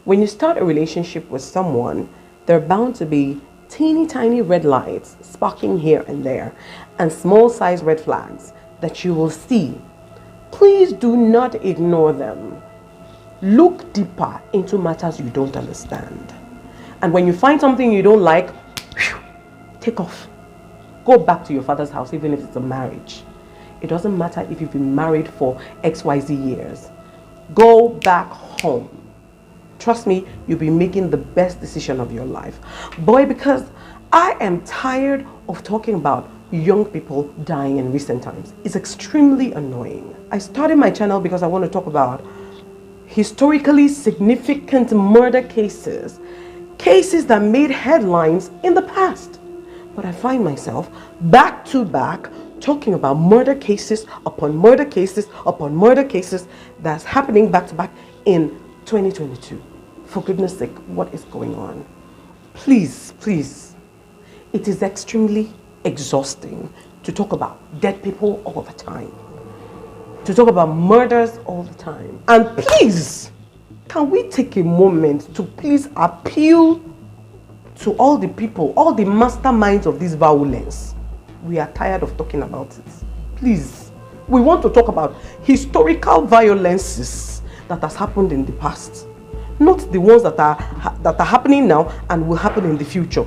When you start a relationship with someone, there are bound to be teeny tiny red lights sparking here and there and small size red flags that you will see. Please do not ignore them. Look deeper into matters you don't understand. And when you find something you don't like, take off. Go back to your father's house, even if it's a marriage. It doesn't matter if you've been married for XYZ years. Go back home. Trust me, you'll be making the best decision of your life. Boy, because I am tired of talking about young people dying in recent times. It's extremely annoying. I started my channel because I want to talk about historically significant murder cases. Cases that made headlines in the past. But I find myself back to back talking about murder cases upon murder cases upon murder cases that's happening back to back in 2022. For goodness sake, what is going on? Please, please. It is extremely exhausting to talk about dead people all the time. To talk about murders all the time. And please, can we take a moment to please appeal to all the people, all the masterminds of this violence? We are tired of talking about it. Please, we want to talk about historical violences that has happened in the past, not the ones that are happening now and will happen in the future.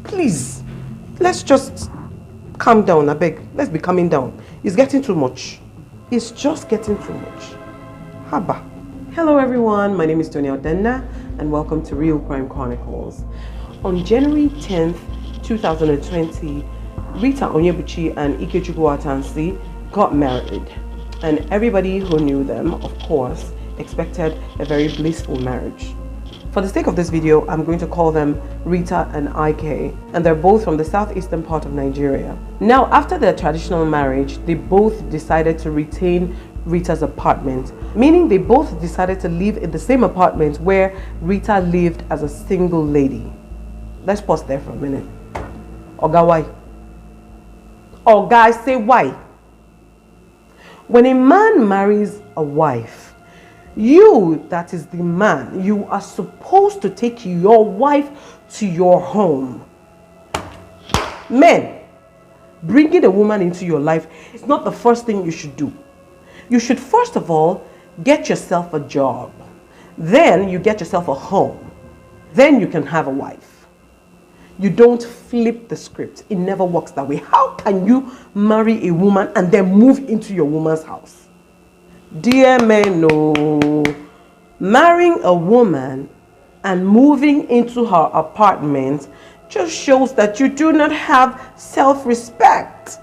Please, let's just calm down, I beg. Let's be calming down. It's getting too much. It's just getting too much. Haba. Hello everyone, my name is Tony Odenna and welcome to Real Crime Chronicles. On January 10th, 2020, Rita Onyebuchi and Ikechukwu Atansi got married, and everybody who knew them, of course, expected a very blissful marriage. For the sake of this video, I'm going to call them Rita and Ike, and they're both from the southeastern part of Nigeria. Now, after their traditional marriage, they both decided to retain Rita's apartment, meaning they both decided to live in the same apartment where Rita lived as a single lady. Let's pause there for a minute. Oga, why? Oga, say why? When a man marries a wife, you, that is the man, you are supposed to take your wife to your home. Men, bringing a woman into your life is not the first thing you should do. You should first of all get yourself a job. Then you get yourself a home. Then you can have a wife. You don't flip the script. It never works that way. How can you marry a woman and then move into your woman's house? Dear men, no. Marrying a woman and moving into her apartment just shows that you do not have self-respect.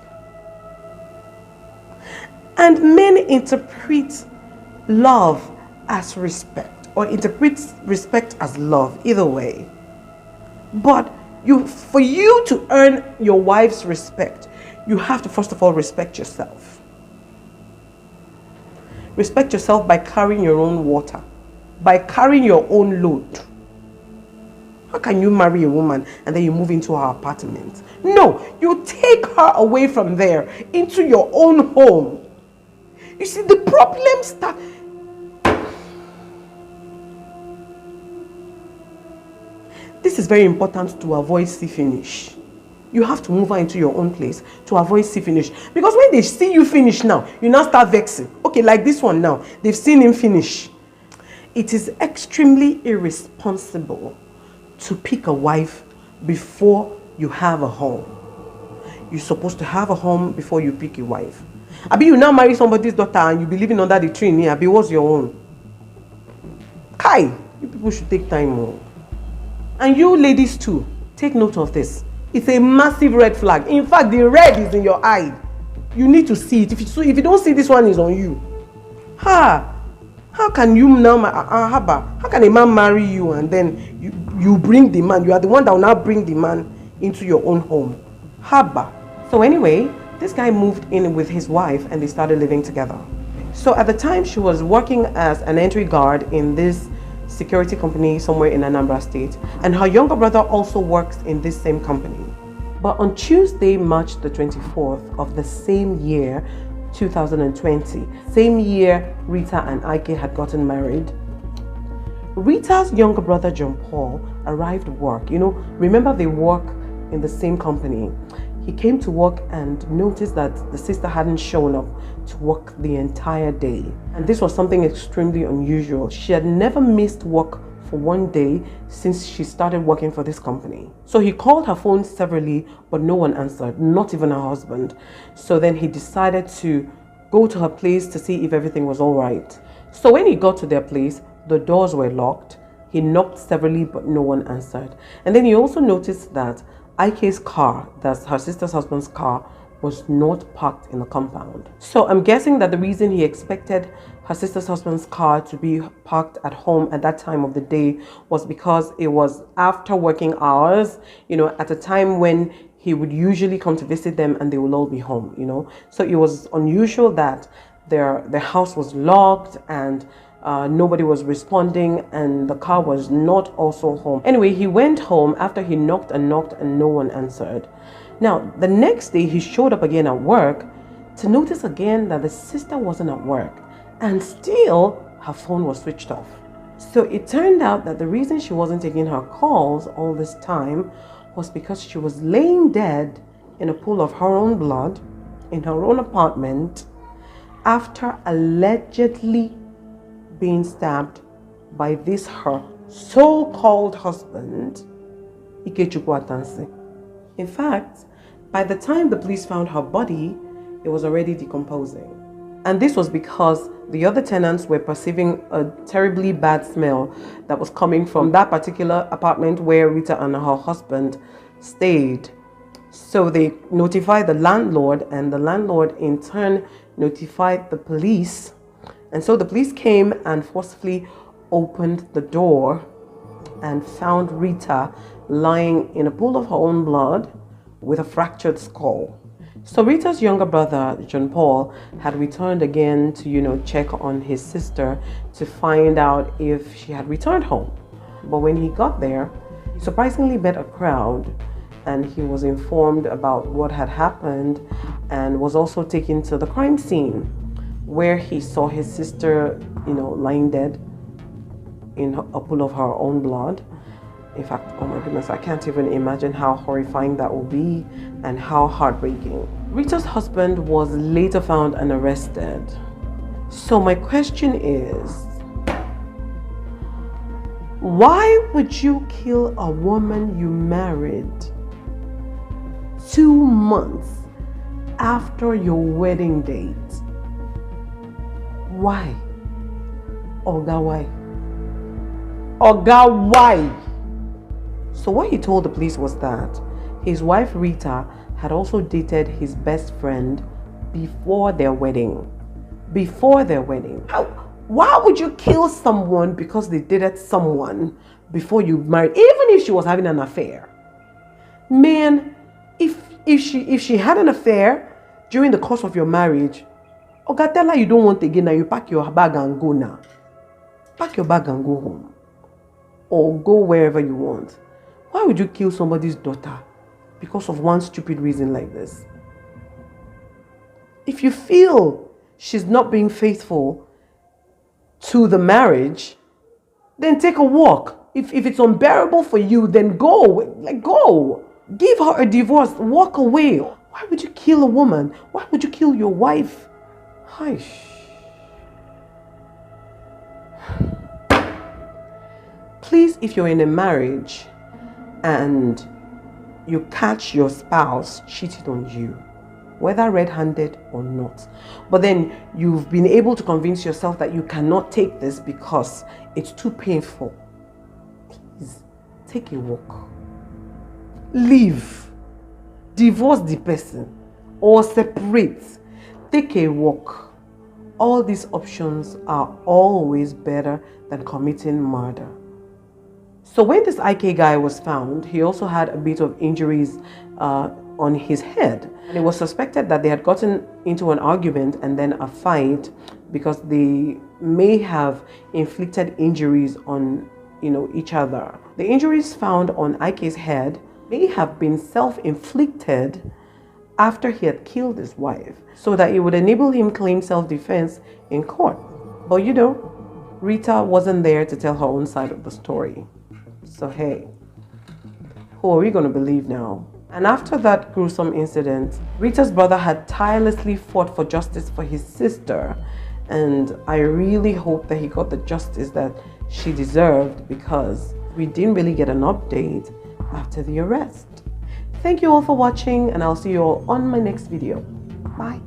And men interpret love as respect, or interpret respect as love, either way. But for you to earn your wife's respect, you have to first of all respect yourself. Respect yourself by carrying your own water, by carrying your own load. How can you marry a woman and then you move into her apartment? No, you take her away from there into your own home. You see, the problem starts. This is very important to avoid see finish. You have to move her into your own place to avoid see finish. Because when they see you finish now, you now start vexing. Okay, like this one now, they've seen him finish. It is extremely irresponsible to pick a wife before you have a home. You're supposed to have a home before you pick a wife. Abi, you now marry somebody's daughter and you be living under the tree near. Abi, what's your own? Kai, you people should take time more. And you ladies too, take note of this. It's a massive red flag. In fact, the red is in your eye. You need to see it. If you don't see this one, is on you. How can you now, how can a man marry you and then you bring the man? You are the one that will now bring the man into your own home. Haba. So anyway, this guy moved in with his wife and they started living together. So at the time, she was working as an entry guard in this security company somewhere in Anambra state, and her younger brother also works in this same company. But on Tuesday, March the 24th of the same year, 2020, same year Rita and Ike had gotten married, Rita's younger brother John Paul arrived at work. Remember they work in the same company. He came to work and noticed that the sister hadn't shown up to work the entire day. And this was something extremely unusual. She had never missed work for one day since she started working for this company. So he called her phone severally, but no one answered, not even her husband. So then he decided to go to her place to see if everything was all right. So when he got to their place, the doors were locked. He knocked severally, but no one answered. And then he also noticed that IK's car, that's her sister's husband's car, was not parked in the compound. So I'm guessing that the reason he expected her sister's husband's car to be parked at home at that time of the day was because it was after working hours, at a time when he would usually come to visit them and they will all be home, So it was unusual that their house was locked and nobody was responding and the car was not also home. Anyway, he went home after he knocked and no one answered. Now, the next day he showed up again at work to notice again that the sister wasn't at work and still her phone was switched off. So it turned out that the reason she wasn't taking her calls all this time was because she was laying dead in a pool of her own blood in her own apartment after allegedly being stabbed by this her so-called husband, Ikechukwu Atansi. In fact, by the time the police found her body, it was already decomposing. And this was because the other tenants were perceiving a terribly bad smell that was coming from that particular apartment where Rita and her husband stayed. So they notified the landlord, and the landlord in turn notified the police. And so the police came and forcefully opened the door and found Rita lying in a pool of her own blood with a fractured skull. So Rita's younger brother, John Paul, had returned again to, check on his sister to find out if she had returned home. But when he got there, he surprisingly met a crowd and he was informed about what had happened and was also taken to the crime scene where he saw his sister, lying dead in a pool of her own blood. In fact, oh my goodness, I can't even imagine how horrifying that will be and how heartbreaking. Rita's husband was later found and arrested. So my question is, why would you kill a woman you married 2 months after your wedding date? Why? Oga, why? Oga, why? So what he told the police was that his wife Rita had also dated his best friend before their wedding. Before their wedding. Why would you kill someone because they dated someone before you married, even if she was having an affair? Man, if she had an affair during the course of your marriage, Oga, tell her you don't want again, now you pack your bag and go now. Pack your bag and go home. Or go wherever you want. Why would you kill somebody's daughter because of one stupid reason like this? If you feel she's not being faithful to the marriage, then take a walk. If it's unbearable for you, then go. Go. Give her a divorce. Walk away. Why would you kill a woman? Why would you kill your wife? Hush. Please, if you're in a marriage and you catch your spouse cheating on you, whether red-handed or not, but then you've been able to convince yourself that you cannot take this because it's too painful, please take a walk. Leave. Divorce the person or separate. Take a walk. All these options are always better than committing murder. So when this IK guy was found, he also had a bit of injuries on his head. And it was suspected that they had gotten into an argument and then a fight because they may have inflicted injuries on, each other. The injuries found on IK's head may have been self-inflicted after he had killed his wife, so that it would enable him claim self-defense in court. But Rita wasn't there to tell her own side of the story. So hey, who are we going to believe now? And after that gruesome incident, Rita's brother had tirelessly fought for justice for his sister. And I really hope that he got the justice that she deserved, because we didn't really get an update after the arrest. Thank you all for watching, and I'll see you all on my next video. Bye.